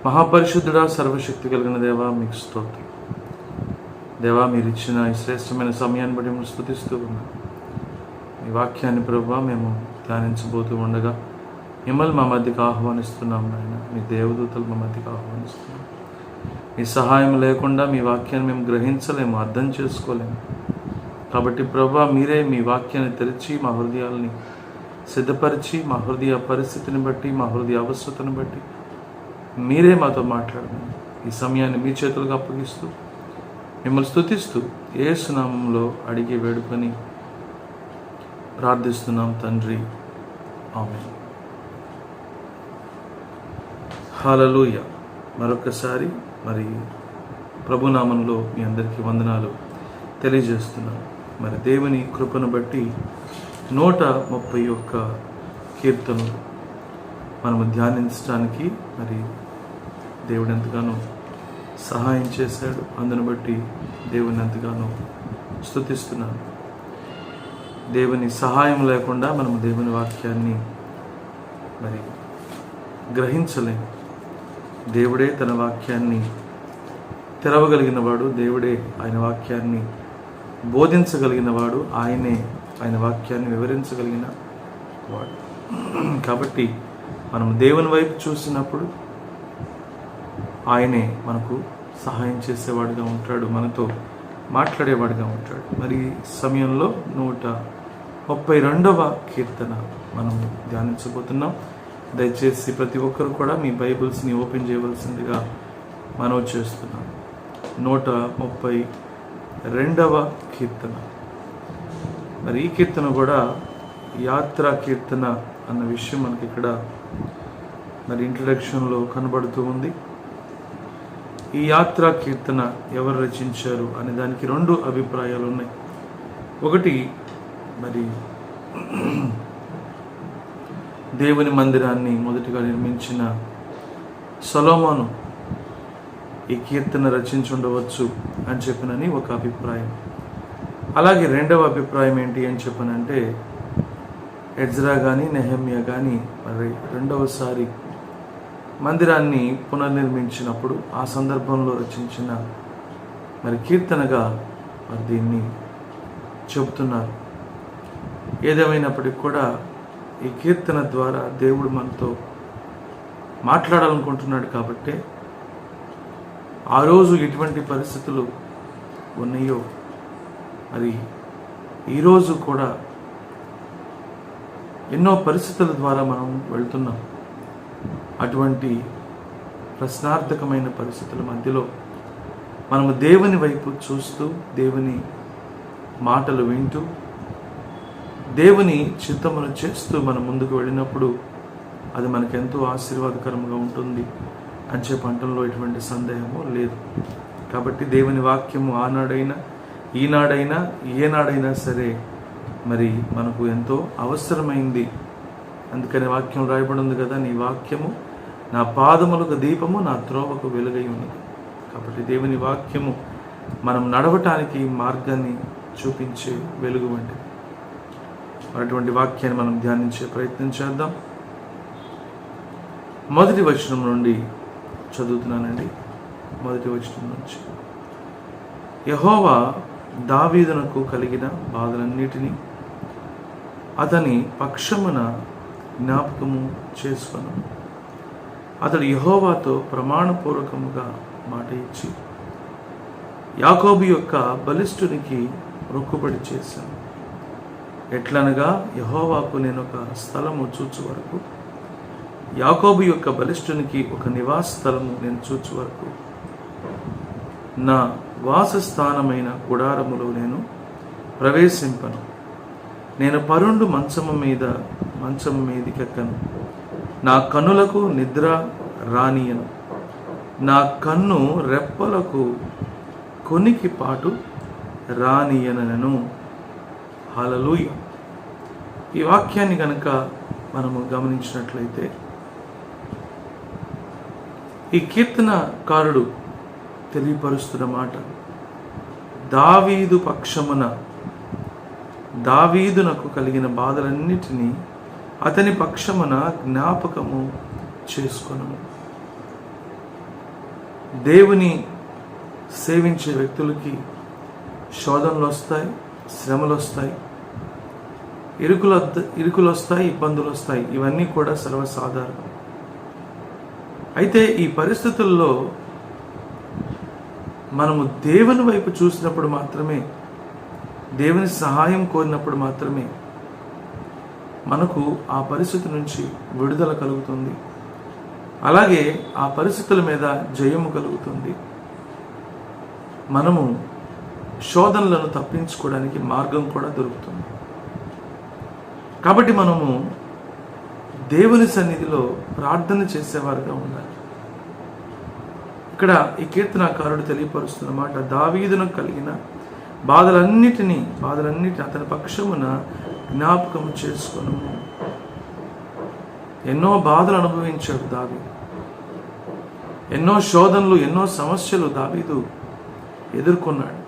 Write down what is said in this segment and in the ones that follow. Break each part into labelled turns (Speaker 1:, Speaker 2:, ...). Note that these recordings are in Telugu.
Speaker 1: మహాపరిశుద్ధుడా, సర్వశక్తి కలిగిన దేవా, మీకు స్తోత్రం. దేవా, మీరు ఇచ్చిన ఈ శ్రేష్టమైన సమయాన్ని బట్టి మేము స్తుతిస్తూ ఉన్నాం. ఈ వాక్యాన్ని ప్రభువా మేము ధ్యానించబోతూ ఉండగా మిమ్మల్ని మా మధ్యకు ఆహ్వానిస్తున్నాం నాయన. మీ దేవదూతలు మా మధ్యకు ఆహ్వానిస్తున్నాం. మీ సహాయం లేకుండా మీ వాక్యాన్ని మేము గ్రహించలేము, అర్థం చేసుకోలేము. కాబట్టి ప్రభువా, మీరే మీ వాక్యాన్ని తెరిచి మా హృదయాల్ని సిద్ధపరిచి, మా హృదయ పరిస్థితిని బట్టి, మా హృదయ అవసరతను బట్టి మీరే మాతో మాట్లాడండి. ఈ సమయాన్ని మీ చేతులకు అప్పగిస్తూ మిమ్మల్ని స్తుతిస్తూ యేసు నామములో అడిగి వేడుకొని ప్రార్థిస్తున్నాం తండ్రి, ఆమేన్. హల్లెలూయా. మరొకసారి మరి ప్రభునామంలో మీ అందరికీ వందనాలు తెలియజేస్తున్నాను. మరి దేవుని కృపను బట్టి 131 కీర్తనలు మనము ధ్యానించడానికి మరి దేవుడు ఎంతగానో సహాయం చేశాడు. అందును బట్టి దేవుని ఎంతగానో స్తుతిస్తున్నాను. దేవుని సహాయం లేకుండా మనము దేవుని వాక్యాన్ని మరి గ్రహించలేము. దేవుడే తన వాక్యాన్ని తెరవగలిగిన వాడు, దేవుడే ఆయన వాక్యాన్ని బోధించగలిగిన వాడు, ఆయనే ఆయన వాక్యాన్ని వివరించగలిగిన వాడు. కాబట్టి మనం దేవుని వైపు చూసినప్పుడు ఆయనే మనకు సహాయం చేసేవాడుగా ఉంటాడు, మనతో మాట్లాడేవాడుగా ఉంటాడు. మరి సమయంలో 132వ కీర్తన మనం ధ్యానించబోతున్నాం. దయచేసి ప్రతి ఒక్కరు కూడా మీ బైబిల్స్ని ఓపెన్ చేయవలసిందిగా మనవి చేస్తున్నాం. 132వ కీర్తన. మరి ఈ కీర్తన కూడా యాత్రా కీర్తన అన్న విషయం మనకి ఇక్కడ మరి ఇంట్రడక్షన్లో కనబడుతూ ఉంది. ఈ యాత్రా కీర్తన ఎవరు రచించారు అనే దానికి 2 అభిప్రాయాలు ఉన్నాయి. ఒకటి, మరి దేవుని మందిరాన్ని మొదటిగా నిర్మించిన సొలొమోను ఈ కీర్తన రచించుండవచ్చు అని చెప్పనని ఒక అభిప్రాయం. అలాగే 2వ అభిప్రాయం ఏంటి అని చెప్పనంటే, ఎజ్రా కానీ నెహెమ్యా కానీ మరి 2వసారి మందిరాన్ని పునర్నిర్మించినప్పుడు ఆ సందర్భంలో రచించిన మరి కీర్తనగా మరి దీన్ని చెబుతున్నారు. ఏదేమైనప్పటికీ కూడా ఈ కీర్తన ద్వారా దేవుడు మనతో మాట్లాడాలనుకుంటున్నాడు. కాబట్టి ఆ రోజు ఎటువంటి పరిస్థితులు ఉన్నాయో మరి ఈరోజు కూడా ఎన్నో పరిస్థితుల ద్వారా మనం వెళ్తున్నాం. అటువంటి ప్రశ్నార్థకమైన పరిస్థితుల మధ్యలో మనము దేవుని వైపు చూస్తూ, దేవుని మాటలు వింటూ, దేవుని చిత్తమును చేస్తూ మనం ముందుకు వెళ్ళినప్పుడు అది మనకెంతో ఆశీర్వాదకరంగా ఉంటుంది అని చెప్పి అంటంలో ఎటువంటి సందేహము లేదు. కాబట్టి దేవుని వాక్యము ఆనాడైనా ఈనాడైనా ఏనాడైనా సరే మరి మనకు ఎంతో అవసరమైంది. అందుకని వాక్యం రాయబడి ఉంది కదా, నీ వాక్యము నా పాదములకు దీపము, నా త్రోవకు వెలుగై ఉన్నది. కాబట్టి దేవుని వాక్యము మనం నడవటానికి మార్గాన్ని చూపించే వెలుగు వంటిది. అటువంటి వాక్యాన్ని మనం ధ్యానించే ప్రయత్నం చేద్దాం. 1వ వచనం నుండి చదువుతున్నానండి. 1వ వచనం నుంచి, యెహోవా దావీదునకు కలిగిన బాధలన్నిటినీ అతని పక్షమున జ్ఞాపకము చేసుకొను. అతడు యెహోవాతో ప్రమాణపూర్వకముగా మాట ఇచ్చి యాకోబు యొక్క బలిష్ఠునికి మొక్కుబడి చేశాను. ఎట్లనగా, యెహోవాకు నేను ఒక స్థలము చూచు వరకు, యాకోబు యొక్క బలిష్ఠునికి ఒక నివాస స్థలము నేను చూచు వరకు, నా వాసస్థానమైన గుడారములో నేను ప్రవేశింపను. నేను పరుండు మంచము మీదికెక్కను. నా కన్నులకు నిద్ర రానియను. నా కన్ను రెప్పలకు కొనికి పాటు రానియనను. హల్లెలూయా. ఈ వాక్యాన్ని కనుక మనము గమనించినట్లయితే, ఈ కీర్తనకారుడు తెలియపరుస్తున్న మాట, దావీదు పక్షమున, దావీదునకు కలిగిన బాధలన్నిటినీ అతని పక్షమున జ్ఞాపకము చేసుకొను. దేవుని సేవించే వ్యక్తులకి శోధనలు వస్తాయి, శ్రమలు వస్తాయి, ఇరుకులు వస్తాయి, ఇబ్బందులు వస్తాయి. ఇవన్నీ కూడా సర్వసాధారణం. అయితే ఈ పరిస్థితుల్లో మనము దేవుని వైపు చూసినప్పుడు మాత్రమే, దేవుని సహాయం కోరినప్పుడు మాత్రమే మనకు ఆ పరిస్థితి నుంచి విడుదల కలుగుతుంది. అలాగే ఆ పరిస్థితుల మీద జయము కలుగుతుంది. మనము శోధనలను తప్పించుకోవడానికి మార్గం కూడా దొరుకుతుంది. కాబట్టి మనము దేవుని సన్నిధిలో ప్రార్థన చేసేవారుగా ఉండాలి. ఇక్కడ ఈ కీర్తనాకారుడు తెలియపరుస్తున్న మాట, దావీదును కలిగిన బాధలన్నిటినీ అతని పక్షమున జ్ఞాపకం చేసుకొను. ఎన్నో బాధలు అనుభవించాడు దావీదు. ఎన్నో శోధనలు, ఎన్నో సమస్యలు దావీదు ఎదుర్కొన్నాడు.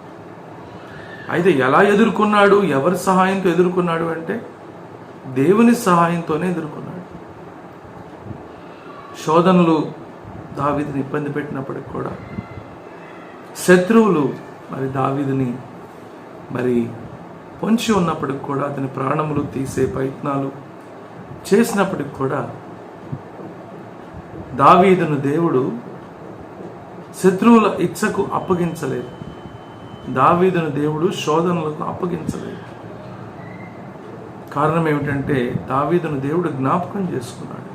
Speaker 1: అయితే ఎలా ఎదుర్కొన్నాడు, ఎవరి సహాయంతో ఎదుర్కొన్నాడు అంటే దేవుని సహాయంతోనే ఎదుర్కొన్నాడు. శోధనలు దావీదుని ఇబ్బంది పెట్టినప్పటికి కూడా, శత్రువులు దావీదుని పొంచి ఉన్నప్పటికి కూడా, అతని ప్రాణములు తీసే ప్రయత్నాలు చేసినప్పటికి కూడా దావీదును దేవుడు శత్రువుల ఇచ్చకు అప్పగించలేదు. దావీదును దేవుడు శోధనలకు అప్పగించలేదు. కారణం ఏమిటంటే దావీదును దేవుడు జ్ఞాపకం చేసుకున్నాడు.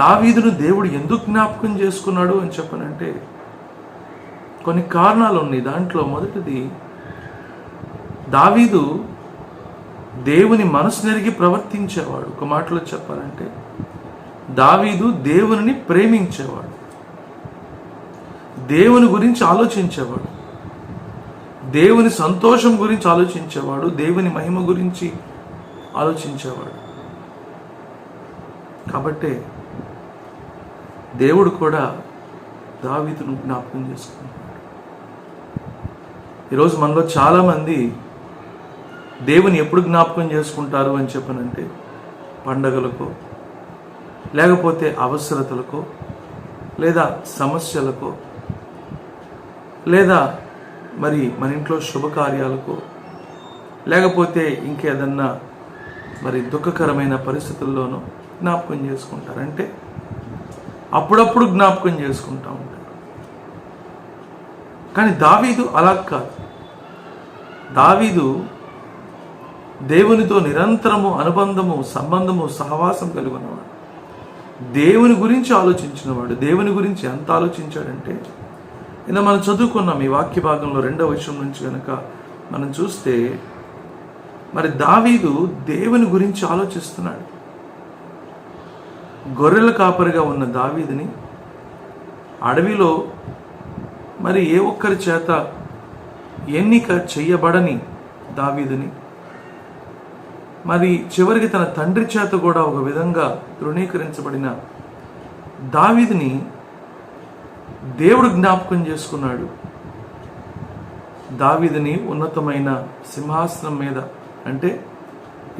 Speaker 1: దావీదును దేవుడు ఎందుకు జ్ఞాపకం చేసుకున్నాడు అని చెప్పనంటే కొన్ని కారణాలు ఉన్నాయి. దాంట్లో మొదటిది, దావీదు దేవుని మనసు నెరిగి ప్రవర్తించేవాడు. ఒక మాటలో చెప్పాలంటే దావీదు దేవుని ప్రేమించేవాడు, దేవుని గురించి ఆలోచించేవాడు, దేవుని సంతోషం గురించి ఆలోచించేవాడు, దేవుని మహిమ గురించి ఆలోచించేవాడు. కాబట్టే దేవుడు కూడా దావీదును జ్ఞాపకం చేసుకున్నాడు. ఈరోజు మనలో చాలామంది దేవుని ఎప్పుడు జ్ఞాపకం చేసుకుంటారు అని చెప్పనంటే పండగలకో, లేకపోతే అవసరతలకో, లేదా సమస్యలకో, లేదా మన ఇంట్లో శుభకార్యాలకో, లేకపోతే ఇంకేదన్నా దుఃఖకరమైన పరిస్థితుల్లోనూ జ్ఞాపకం చేసుకుంటారు. అంటే అప్పుడప్పుడు జ్ఞాపకం చేసుకుంటూ ఉంటారు. కానీ దావీదు అలా కాదు. దావీదు దేవునితో నిరంతరము అనుబంధము, సంబంధము, సహవాసం కలిగి ఉన్నవాడు. దేవుని గురించి ఆలోచించినవాడు. దేవుని గురించి ఎంత ఆలోచించాడంటే, ఇలా మనం చదువుకున్నాం ఈ వాక్య భాగంలో 2వ వచనం నుంచి కనుక మనం చూస్తే, దావీదు దేవుని గురించి ఆలోచిస్తున్నాడు. గొర్రెల కాపరిగా ఉన్న దావీదుని అడవిలో ఏ ఒక్కరి చేత ఎన్నిక చెయ్యబడని దావీదుని చివరికి తన తండ్రి చేత కూడా ఒక విధంగా తృణీకరించబడిన దావీదుని దేవుడు జ్ఞాపకం చేసుకున్నాడు. దావీదుని ఉన్నతమైన సింహాసనం మీద, అంటే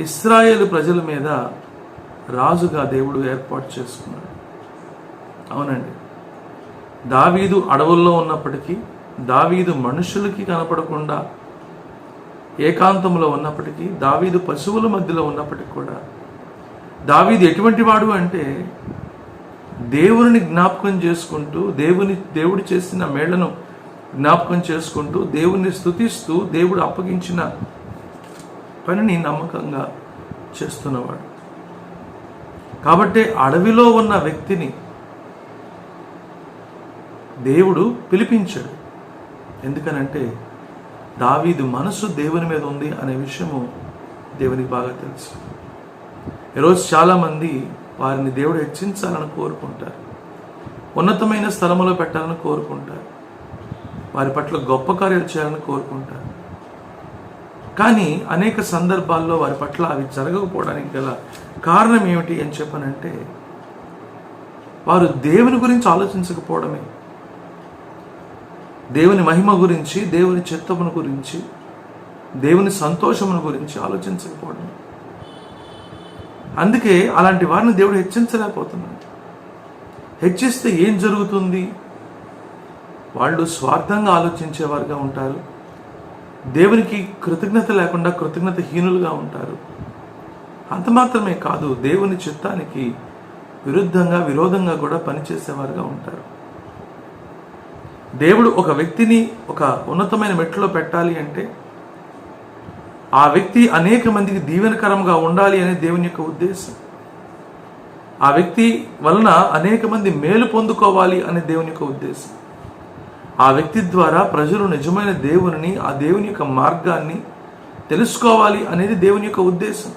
Speaker 1: ఇశ్రాయేలు ప్రజల మీద రాజుగా దేవుడు ఏర్పాటు చేసుకున్నాడు. అవునండి, దావీదు అడవుల్లో ఉన్నప్పటికీ, దావీదు మనుషులకి కనపడకుండా ఏకాంతంలో ఉన్నప్పటికీ, దావీదు పశువుల మధ్యలో ఉన్నప్పటికీ కూడా, దావీదు ఎటువంటి వాడు అంటే దేవుని జ్ఞాపకం చేసుకుంటూ, దేవుడు చేసిన మేళ్లను జ్ఞాపకం చేసుకుంటూ, దేవుని స్తుతిస్తూ, దేవుడు అప్పగించిన పనిని నమ్మకంగా చేస్తున్నవాడు. కాబట్టి అడవిలో ఉన్న వ్యక్తిని దేవుడు పిలిపించాడు. ఎందుకనంటే దావీదు మనసు దేవుని మీద ఉంది అనే విషయము దేవునికి బాగా తెలుసు. ఈరోజు చాలామంది వారిని దేవుడు హెచ్చించాలని కోరుకుంటారు, ఉన్నతమైన స్థలములో పెట్టాలని కోరుకుంటారు, వారి పట్ల గొప్ప కార్యాలు చేయాలని కోరుకుంటారు. కానీ అనేక సందర్భాల్లో వారి పట్ల అవి జరగకపోవడానికి గల కారణం ఏమిటి అని చెప్పనంటే, వారు దేవుని గురించి ఆలోచించకపోవడమే. దేవుని మహిమ గురించి, దేవుని చిత్తమును గురించి, దేవుని సంతోషమును గురించి ఆలోచించకపోవడం. అందుకే అలాంటి వారిని దేవుడు హెచ్చించలేకపోతున్నాడు. హెచ్చిస్తే ఏం జరుగుతుంది? వాళ్ళు స్వార్థంగా ఆలోచించేవారుగా ఉంటారు. దేవునికి కృతజ్ఞత లేకుండా కృతజ్ఞతహీనులుగా ఉంటారు. అంత మాత్రమే కాదు, దేవుని చిత్తానికి విరోధంగా కూడా పనిచేసేవారుగా ఉంటారు. దేవుడు ఒక వ్యక్తిని ఒక ఉన్నతమైన మెట్టులో పెట్టాలి అంటే ఆ వ్యక్తి అనేక మందికి దీవెనకరంగా ఉండాలి అనే దేవుని యొక్క ఉద్దేశం. ఆ వ్యక్తి వలన అనేక మంది మేలు పొందుకోవాలి అనే దేవుని యొక్క ఉద్దేశం. ఆ వ్యక్తి ద్వారా ప్రజలు నిజమైన దేవుని, ఆ దేవుని యొక్క మార్గాన్ని తెలుసుకోవాలి అనేది దేవుని యొక్క ఉద్దేశం.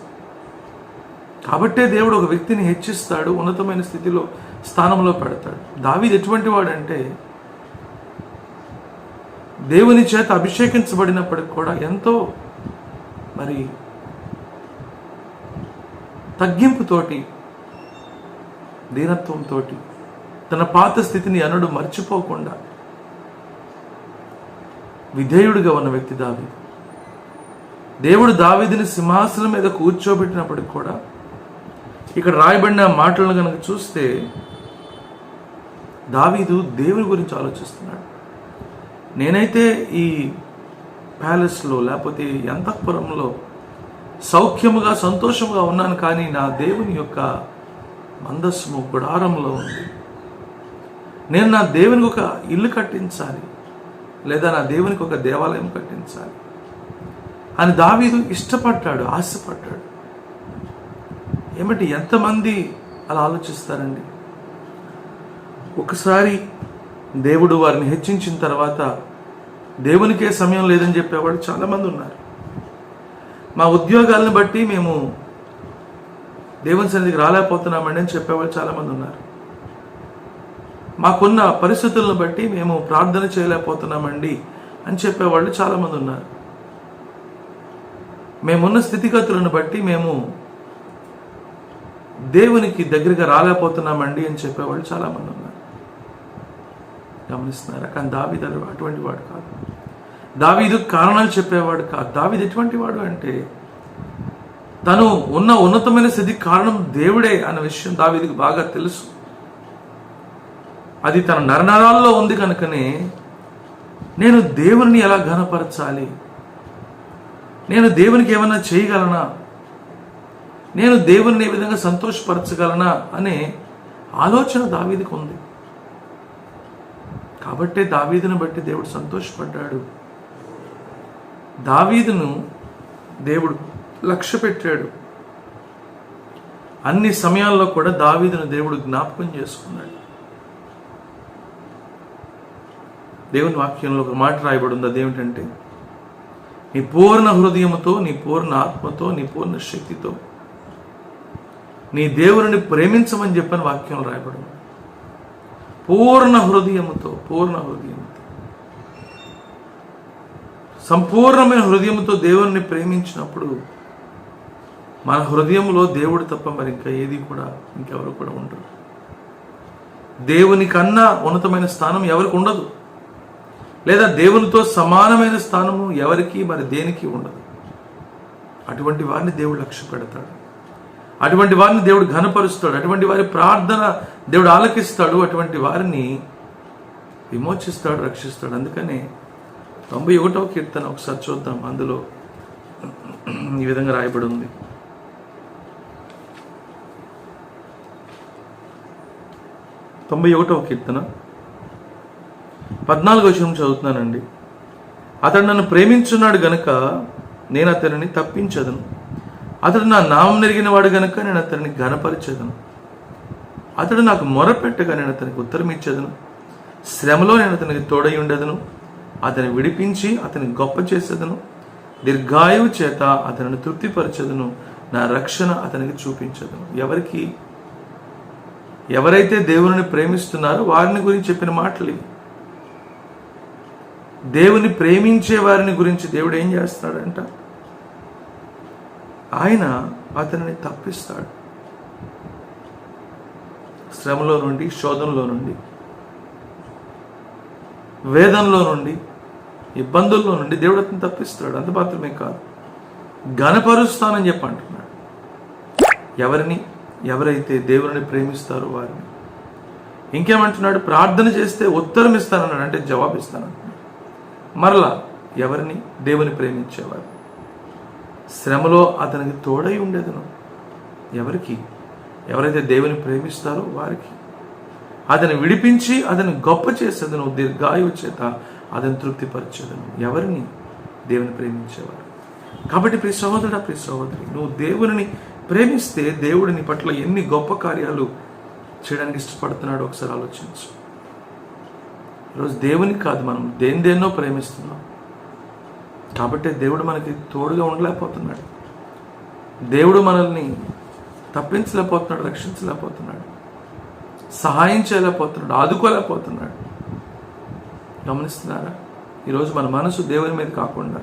Speaker 1: కాబట్టే దేవుడు ఒక వ్యక్తిని హెచ్చిస్తాడు, ఉన్నతమైన స్థానంలో పెడతాడు. దావీదు ఎటువంటి వాడంటే దేవుని చేత అభిషేకించబడినప్పటికి కూడా ఎంతో తగ్గింపుతోటి, దీనత్వంతో, తన పాత స్థితిని అనడు మర్చిపోకుండా విధేయుడిగా ఉన్న వ్యక్తి దావీదు. దేవుడు దావీదుని సింహాసనం మీద కూర్చోబెట్టినప్పటికి కూడా ఇక్కడ రాయబడిన మాటలను కనుక చూస్తే దావీదు దేవుని గురించి ఆలోచిస్తున్నాడు. నేనైతే ఈ ప్యాలెస్లో లేకపోతే అంతఃపురంలో సౌఖ్యముగా సంతోషముగా ఉన్నాను, కానీ నా దేవుని యొక్క మందస్సము గుడారంలో ఉంది. నేను నా దేవునికి ఒక ఇల్లు కట్టించాలి, లేదా నా దేవునికి ఒక దేవాలయం కట్టించాలి అని దావీదు ఇష్టపడ్డాడు, ఆశపడ్డాడు. ఏమిటి, ఎంతమంది అలా ఆలోచిస్తారండి? ఒకసారి దేవుడు వారిని హెచ్చించిన తర్వాత దేవునికే సమయం లేదని చెప్పేవాడు చాలామంది ఉన్నారు. మా ఉద్యోగాలను బట్టి మేము దేవుని సన్నిధికి రాలేకపోతున్నామండి అని చెప్పేవాళ్ళు చాలామంది ఉన్నారు. మాకున్న పరిస్థితులను బట్టి మేము ప్రార్థన చేయలేకపోతున్నామండి అని చెప్పేవాళ్ళు చాలామంది ఉన్నారు. మేమున్న స్థితిగతులను బట్టి మేము దేవునికి దగ్గరగా రాలేకపోతున్నామండి అని చెప్పేవాళ్ళు చాలామంది ఉన్నారు. గమనిస్తున్నారా? కానీ దావీదు అటువంటి వాడు కాదు. దావీదు కారణాలు చెప్పేవాడు కాదు. దావీదు ఎటువంటి వాడు అంటే తను ఉన్న ఉన్నతమైన స్థితికి కారణం దేవుడే అన్న విషయం దావీదుకు బాగా తెలుసు. అది తన నరనరాల్లో ఉంది కనుకనే నేను దేవుని ఎలా ఘనపరచాలి, నేను దేవునికి ఏమన్నా చేయగలనా, నేను దేవుని ఏ విధంగా సంతోషపరచగలనా అనే ఆలోచన దావీదుకు ఉంది. కాబట్టే దావీదును బట్టి దేవుడు సంతోషపడ్డాడు. దావీదును దేవుడు లక్ష్య పెట్టాడు. అన్ని సమయాల్లో కూడా దావీదును దేవుడు జ్ఞాపకం చేసుకున్నాడు. దేవుని వాక్యంలో ఒక మాట రాయబడి ఉంది. అదేమిటంటే, నీ పూర్ణ హృదయముతో, నీ పూర్ణ ఆత్మతో, నీ పూర్ణ శక్తితో నీ దేవుని ప్రేమించమని చెప్పని వాక్యం రాయబడి ఉంది. పూర్ణ హృదయముతో, సంపూర్ణమైన హృదయముతో దేవుని ప్రేమించినప్పుడు మన హృదయంలో దేవుడు తప్ప మరి ఇంకా ఏది కూడా, ఇంకెవరు కూడా ఉండరు. దేవుని కన్నా ఉన్నతమైన స్థానం ఎవరికి ఉండదు, లేదా దేవునితో సమానమైన స్థానము ఎవరికి మరి దేనికి ఉండదు. అటువంటి వారిని దేవుడు లక్ష్య పెడతాడు, అటువంటి వారిని దేవుడు ఘనపరుస్తాడు, అటువంటి వారి ప్రార్థన దేవుడు ఆలకిస్తాడు, అటువంటి వారిని విమోచిస్తాడు, రక్షిస్తాడు. అందుకనే 91వ కీర్తన ఒకసారి చూద్దాం. అందులో ఈ విధంగా రాయబడి ఉంది. కీర్తన 14వ వచనం చదువుతున్నానండి. అతడు నన్ను ప్రేమించున్నాడు గనుక నేను అతనిని తప్పించదను, అతడు నా నామం నెరిగిన వాడు గనుక నేను అతనిని ఘనపరిచెదను. అతడు నాకు మొరపెట్టగా నేను అతనికి ఉత్తరం ఇచ్చేదను, శ్రమలో నేను అతనికి తోడై ఉండేదను, అతని విడిపించి అతని గొప్ప చేసేదను, దీర్ఘాయువు చేత అతనిని తృప్తిపరచెదను, నా రక్షణ అతనికి చూపించదను. ఎవరైతే దేవుని ప్రేమిస్తున్నారో వారిని గురించి చెప్పిన మాటలు ఇవి. దేవుని ప్రేమించే వారిని గురించి దేవుడు ఏం చేస్తాడంట? ఆయన అతనిని తప్పిస్తాడు. శ్రమలో నుండి, శోధనలో నుండి, వేదనలో నుండి, ఇబ్బందుల్లో నుండి దేవుడు అతను తప్పిస్తాడు. అంత మాత్రమే కాదు, ఘనపరుస్తానని చెప్పి అంటున్నాడు. ఎవరైతే దేవుని ప్రేమిస్తారో వారిని. ఇంకేమంటున్నాడు? ప్రార్థన చేస్తే ఉత్తరం ఇస్తానన్నాడు, అంటే జవాబు ఇస్తానంటున్నాడు. మరలా ఎవరిని? దేవుని ప్రేమించేవారు. శ్రమలో అతనికి తోడై ఉండేదను. ఎవరికి? ఎవరైతే దేవుని ప్రేమిస్తారో వారికి. అతని విడిపించి అతని గొప్ప చేసేదను, దీర్ఘాయువు చేత అతని తృప్తిపరిచేదను. ఎవరిని? దేవుని ప్రేమించేవారు. కాబట్టి ప్రియ సహోదరుడా, ప్రియ సహోదరి, నువ్వు దేవుని ప్రేమిస్తే దేవుడు నీ పట్ల ఎన్ని గొప్ప కార్యాలు చేయడానికి ఇష్టపడుతున్నాడో ఒకసారి ఆలోచించు. ఈరోజు దేవుని కాదు, మనం దేన్నో ప్రేమిస్తున్నాం. కాబట్టి దేవుడు మనకి తోడుగా ఉండలేకపోతున్నాడు. దేవుడు మనల్ని తప్పించలేకపోతున్నాడు, రక్షించలేకపోతున్నాడు, సహాయం చేయలేకపోతున్నాడు, ఆదుకోలేకపోతున్నాడు. గమనిస్తున్నారా? ఈరోజు మన మనసు దేవుని మీద కాకుండా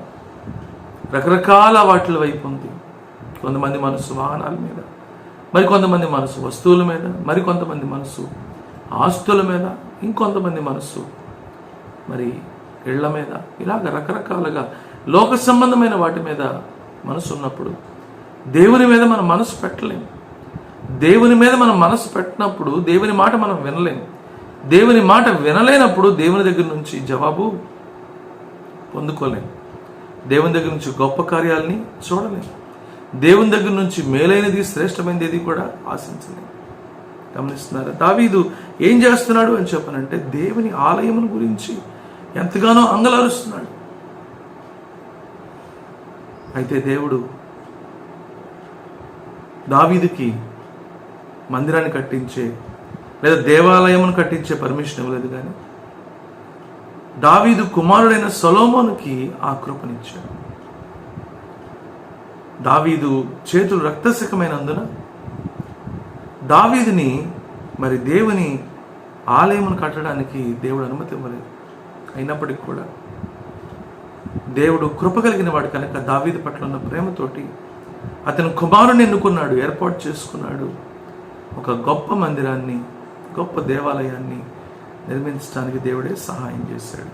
Speaker 1: రకరకాల వాటి వైపు ఉంది. కొంతమంది మనసు వాహనాల మీద, మరి కొంతమంది మనసు వస్తువుల మీద, మరి కొంతమంది మనసు ఆస్తుల మీద, ఇంకొంతమంది మనసు మరి ఇళ్ల మీద, ఇలాగ రకరకాలుగా లోక సంబంధమైన వాటి మీద మనసు ఉన్నప్పుడు దేవుని మీద మనం మనసు పెట్టలేము. దేవుని మీద మనం మనసు పెట్టినప్పుడు దేవుని మాట మనం వినలేము. దేవుని మాట వినలేనప్పుడు దేవుని దగ్గర నుంచి జవాబు పొందుకోలేము. దేవుని దగ్గర నుంచి గొప్ప కార్యాలని చూడలేము. దేవుని దగ్గర నుంచి మేలైనది, శ్రేష్టమైనది ఏది కూడా ఆశించలేము. గమనిస్తున్నారా? దావీదు ఏం చేస్తున్నాడు అని చెప్పనంటే దేవుని ఆలయమును గురించి ఎంతగానో అంగలారుస్తున్నాడు. అయితే దేవుడు దావీదుకి మందిరాన్ని కట్టించే లేదా దేవాలయమును కట్టించే పర్మిషన్ ఇవ్వలేదు, కానీ దావీదు కుమారుడైన సొలొమోనుకి ఆ కృపనిచ్చాడు. దావీదు చేతులు రక్తసికమైనందున దావీదుని మరి దేవుని ఆలయమును కట్టడానికి దేవుడు అనుమతి ఇవ్వలేదు. అయినప్పటికీ కూడా దేవుడు కృప కలిగిన వాడు కనుక దావీదు పట్ల ఉన్న ప్రేమతోటి అతను కుమారుని ఎన్నుకున్నాడు, ఏర్పాటు చేసుకున్నాడు. ఒక గొప్ప మందిరాన్ని, గొప్ప దేవాలయాన్ని నిర్మించడానికి దేవుడే సహాయం చేశాడు.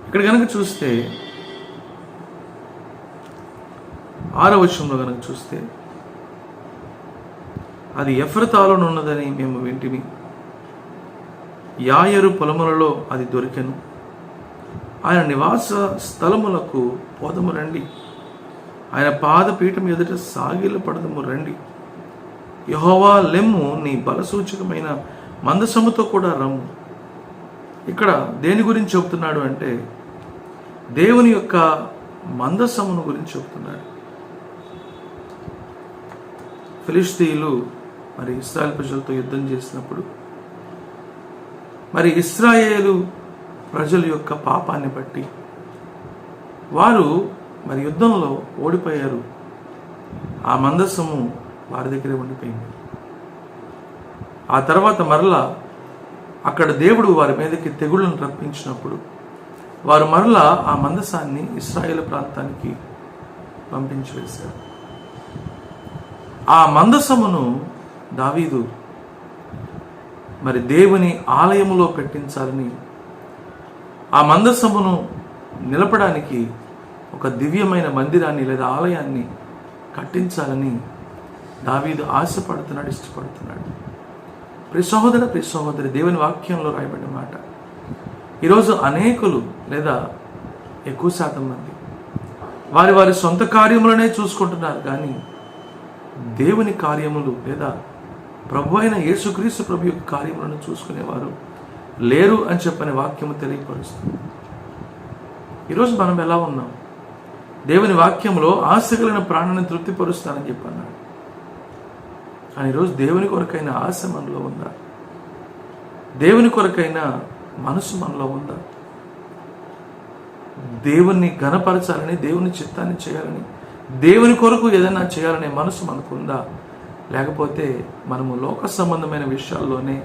Speaker 1: ఇక్కడ కనుక చూస్తే 6వ వచనంలో కనుక చూస్తే, అది ఎఫ్రతాలోనున్నదని మేము వింటిమి, యాయరు పొలములలో అది దొరికెను, ఆయన నివాస స్థలములకు పోదము రండి, ఆయన పాదపీఠం ఎదుట సాగిల పడదము రండి, యెహోవా లెమ్ము, నీ బలసూచకమైన మందసముతో కూడా రమ్ము. ఇక్కడ దేని గురించి చెబుతున్నాడు అంటే దేవుని యొక్క మందసమును గురించి చెబుతున్నాడు. ఫిలిష్తీయులు మరి ఇశ్రాయేలు ప్రజలతో యుద్ధం చేసినప్పుడు మరి ఇశ్రాయేలు ప్రజల యొక్క పాపాన్ని బట్టి వారు మరి యుద్ధంలో ఓడిపోయారు. ఆ మందసము వారి దగ్గరే ఉండిపోయింది. ఆ తర్వాత మరలా అక్కడ దేవుడు వారి మీదకి తెగుళ్ళను రప్పించినప్పుడు వారు మరలా ఆ మందసాన్ని ఇశ్రాయేలు ప్రాంతానికి పంపించి వేశారు. ఆ మందసమును దావీదు మరి దేవుని ఆలయములో పెట్టించాలని, ఆ మందసమును నిలపడానికి ఒక దివ్యమైన మందిరాన్ని లేదా ఆలయాన్ని కట్టించాలని దావీదు ఆశపడుతున్నాడు, ఇష్టపడుతున్నాడు. ప్రియ సహోదర, ప్రియ సహోదరి, దేవుని వాక్యంలో రాయబడిన మాట, ఈరోజు అనేకులు లేదా ఎక్కువ శాతం మంది వారి వారి సొంత కార్యములనే చూసుకుంటున్నారు, కానీ దేవుని కార్యములు లేదా ప్రభు అయిన యేసుక్రీస్తు ప్రభు యొక్క కార్యములను చూసుకునేవారు లేరు అని చెప్పని వాక్యము తెలియపరుస్తుంది. ఈరోజు మనం ఎలా ఉన్నాం? దేవుని వాక్యంలో ఆశ కలిగిన ప్రాణాన్ని తృప్తిపరుస్తానని చెప్పన్నాడు. కానీ ఈరోజు దేవుని కొరకైన ఆశ మనలో ఉందా? దేవుని కొరకైన మనసు మనలో ఉందా? దేవుణ్ణి ఘనపరచాలని, దేవుని చిత్తాన్ని చేయాలని, దేవుని కొరకు ఏదైనా చేయాలనే మనసు మనకుందా? లేకపోతే మనము లోక సంబంధమైన విషయాల్లోనే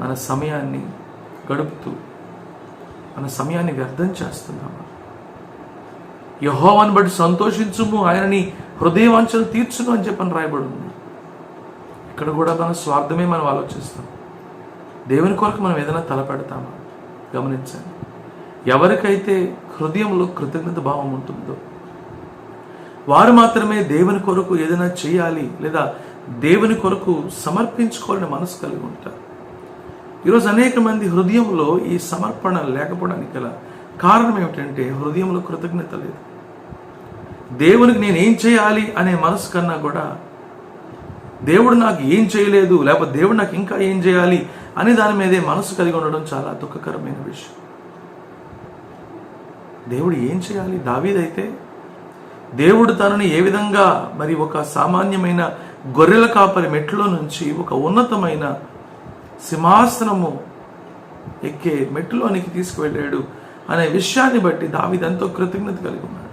Speaker 1: మన సమయాన్ని గడుపుతూ మన సమయాన్ని వ్యర్థం చేస్తున్నామా? యెహోవాను బట్టి సంతోషించుము, ఆయనని హృదయవాంఛలు తీర్చును అని చెప్పని రాయబడి ఉంది. ఇక్కడ కూడా మన స్వార్థమే మనం ఆలోచిస్తాం. దేవుని కొరకు మనం ఏదైనా తలపెడతామా? గమనించండి. ఎవరికైతే హృదయంలో కృతజ్ఞత భావం ఉంటుందో వారు మాత్రమే దేవుని కొరకు ఏదైనా చేయాలి లేదా దేవుని కొరకు సమర్పించుకోవాలని మనసు కలిగి ఉంటారు. ఈరోజు అనేక మంది హృదయంలో ఈ సమర్పణ లేకపోవడానికి గల కారణం ఏమిటంటే హృదయంలో కృతజ్ఞత లేదు. దేవునికి నేను ఏం చేయాలి అనే మనసు కన్నా కూడా దేవుడు నాకు ఏం చేయలేదు, లేకపోతే దేవుడు నాకు ఇంకా ఏం చేయాలి అనే దాని మీదే మనసు కలిగి ఉండడం చాలా దుఃఖకరమైన విషయం. దేవుడు ఏం చేయాలి? దావీదైతే దేవుడు తనని ఏ విధంగా మరి ఒక సామాన్యమైన గొర్రెల కాపరి మెట్లో నుంచి ఒక ఉన్నతమైన సింహాసనము ఎక్కే మెట్టులోనికి తీసుకువెళ్ళాడు అనే విషయాన్ని బట్టి దావీదు ఎంతో కృతజ్ఞత కలిగి ఉన్నాడు.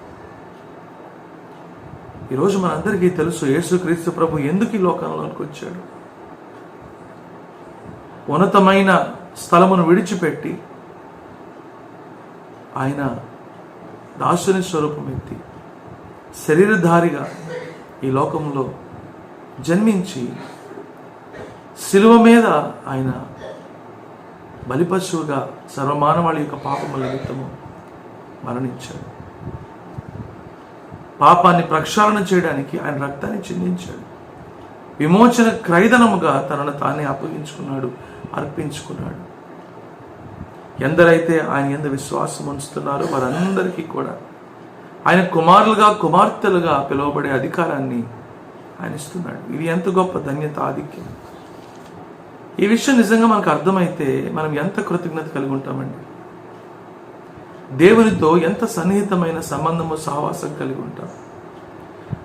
Speaker 1: ఈరోజు మనందరికీ తెలుసు యేసుక్రీస్తు ప్రభు ఎందుకు ఈ లోకంలోనికి వచ్చాడు. ఉన్నతమైన స్థలమును విడిచిపెట్టి ఆయన దాసుని స్వరూపం ఎత్తి శరీరధారిగా ఈ లోకంలో జన్మించి శిలువ మీద ఆయన బలిపశువుగా సర్వమానవాళి యొక్క పాపముల నిమిత్తము మరణించాడు. పాపాన్ని ప్రక్షాళన చేయడానికి ఆయన రక్తాన్ని చిందించాడు. విమోచన క్రైదనముగా తనను తానే అప్పగించుకున్నాడు, అర్పించుకున్నాడు. ఎందరైతే ఆయన యందు విశ్వాసం ఉంచుతున్నారో వారందరికీ కూడా ఆయన కుమారులుగా కుమార్తెలుగా పిలువబడే అధికారాన్ని ఆయన ఇస్తున్నాడు. ఇది ఎంత గొప్ప ధన్యత, ఆధిక్యం. ఈ విషయం నిజంగా మనకు అర్థమైతే మనం ఎంత కృతజ్ఞత కలిగి ఉంటామండి. దేవునితో ఎంత సన్నిహితమైన సంబంధము, సహవాసం కలిగి ఉంటాం.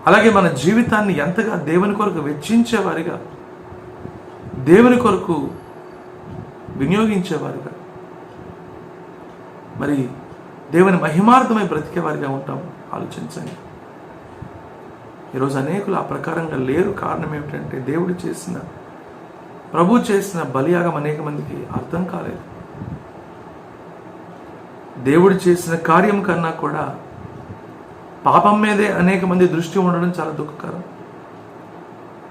Speaker 1: అలాగే మన జీవితాన్ని ఎంతగా దేవుని కొరకు వెచ్చించేవారిగా, దేవుని కొరకు వినియోగించేవారిగా, మరి దేవుని మహిమార్థమై బ్రతికేవారిగా ఉంటాం. ఆలోచించండి. ఈరోజు అనేకులు ఆ ప్రకారంగా లేరు. కారణం ఏమిటంటే ప్రభు చేసిన బలియాగం అనేక మందికి అర్థం కాలేదు. దేవుడు చేసిన కార్యం కన్నా కూడా పాపం మీదే అనేక మంది దృష్టి ఉండడం చాలా దుఃఖకరం.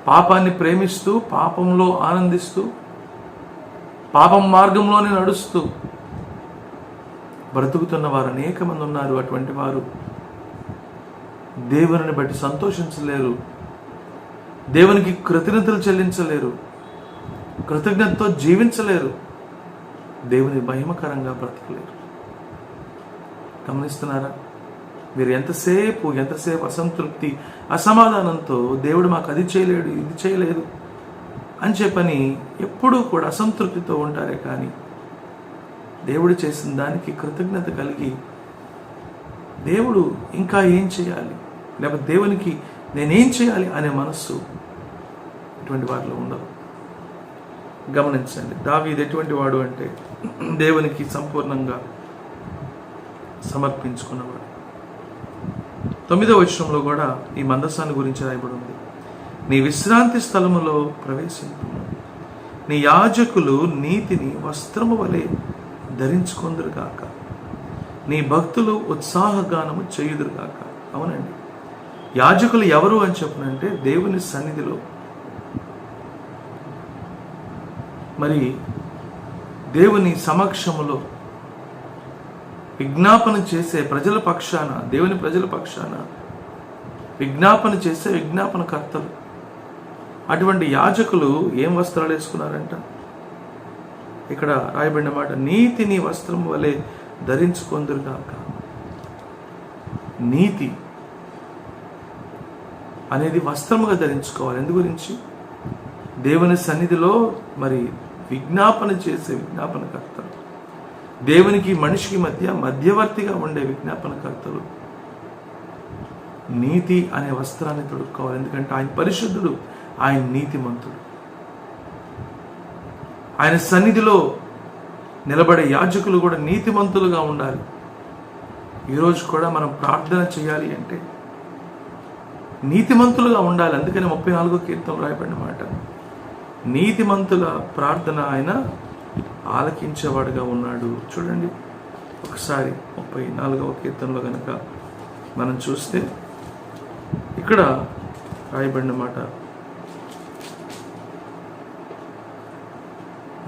Speaker 1: పాపాన్ని ప్రేమిస్తూ, పాపంలో ఆనందిస్తూ, పాపం మార్గంలోనే నడుస్తూ బ్రతుకుతున్న వారు అనేక మంది ఉన్నారు. అటువంటి వారు దేవుని బట్టి సంతోషించలేరు, దేవునికి కృతజ్ఞతలు చెల్లించలేరు, కృతజ్ఞతతో జీవించలేరు, దేవుని మహిమకరంగా బ్రతకలేరు. గమనిస్తున్నారా? మీరు ఎంతసేపు అసంతృప్తి, అసమాధానంతో దేవుడు మాకు అది చేయలేడు, ఇది చేయలేదు అని చెప్పని ఎప్పుడూ కూడా అసంతృప్తితో ఉంటారే కానీ దేవుడు చేసిన దానికి కృతజ్ఞత కలిగి దేవుడు ఇంకా ఏం చేయాలి, లేకపోతే దేవునికి నేనేం చేయాలి అనే మనస్సు ఇటువంటి వారిలో ఉండదు. గమనించండి, దావీదు ఎటువంటి వాడు అంటే దేవునికి సంపూర్ణంగా సమర్పించుకున్నవాడు. 9వ వచనంలో కూడా ఈ మందసాన్ని గురించి రాయబడి ఉంది. నీ విశ్రాంతి స్థలములో ప్రవేశించును, నీ యాజకులు నీతిని వస్త్రము వలె ధరించుకొందురుగాక, నీ భక్తులు ఉత్సాహగానము చేయుదురుగాక. అవునండి, యాజకులు ఎవరు అని చెప్పనంటే దేవుని సన్నిధిలో మరి దేవుని సమక్షములో విజ్ఞాపన చేసే ప్రజల పక్షాన, దేవుని ప్రజల పక్షాన విజ్ఞాపన చేసే విజ్ఞాపనకర్తలు. అటువంటి యాజకులు ఏం వస్త్రాలు వేసుకున్నారంట? ఇక్కడ రాయబడిన మాట, నీతిని వస్త్రం వలె ధరించుకొందురుగాక. నీతి అనేది వస్త్రముగా ధరించుకోవాలి. ఎందు గురించి? దేవుని సన్నిధిలో మరి విజ్ఞాపన చేసే విజ్ఞాపనకర్తలు, దేవునికి మనిషికి మధ్యవర్తిగా ఉండే విజ్ఞాపనకర్తలు నీతి అనే వస్త్రాన్ని తొడుక్కోవాలి. ఎందుకంటే ఆయన పరిశుద్ధుడు, ఆయన నీతిమంతుడు. ఆయన సన్నిధిలో నిలబడే యాజకులు కూడా నీతిమంతులుగా ఉండాలి. ఈరోజు కూడా మనం ప్రార్థన చేయాలి అంటే నీతిమంతులుగా ఉండాలి. అందుకని 34వ కీర్తన రాయబడిన మాట, నీతిమంతుల ప్రార్థన ఆయన ఆలకించేవాడుగా ఉన్నాడు. చూడండి ఒకసారి 34వ కీర్తనలో కనుక మనం చూస్తే ఇక్కడ రాయబడిన మాట,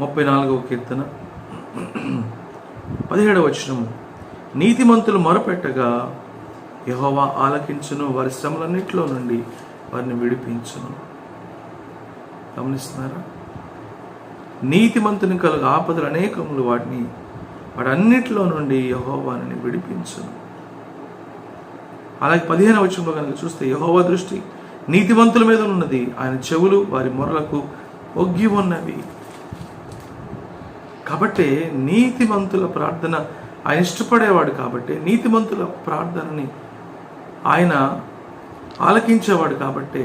Speaker 1: 34వ కీర్తన 17వ వచనము, నీతిమంతులు మొరపెట్టగా యెహోవా ఆలకించును, వారి శ్రమలన్నిటిలో నుండి వారిని విడిపించును. గమనిస్తున్నారా? నీతిమంతుని కలుగు ఆపదలు అనేకములు వాటన్నిటిలో నుండి యెహోవాని విడిపించును. అలాగే 15వ వచనంలో కనుక చూస్తే యెహోవా దృష్టి నీతిమంతుల మీద ఉన్నది, ఆయన చెవులు వారి మొరలకు ఒగ్గి ఉన్నవి. కాబట్టి నీతిమంతుల ప్రార్థన ఆయన ఇష్టపడేవాడు. కాబట్టి నీతిమంతుల ప్రార్థనని ఆయన ఆలకించేవాడు. కాబట్టి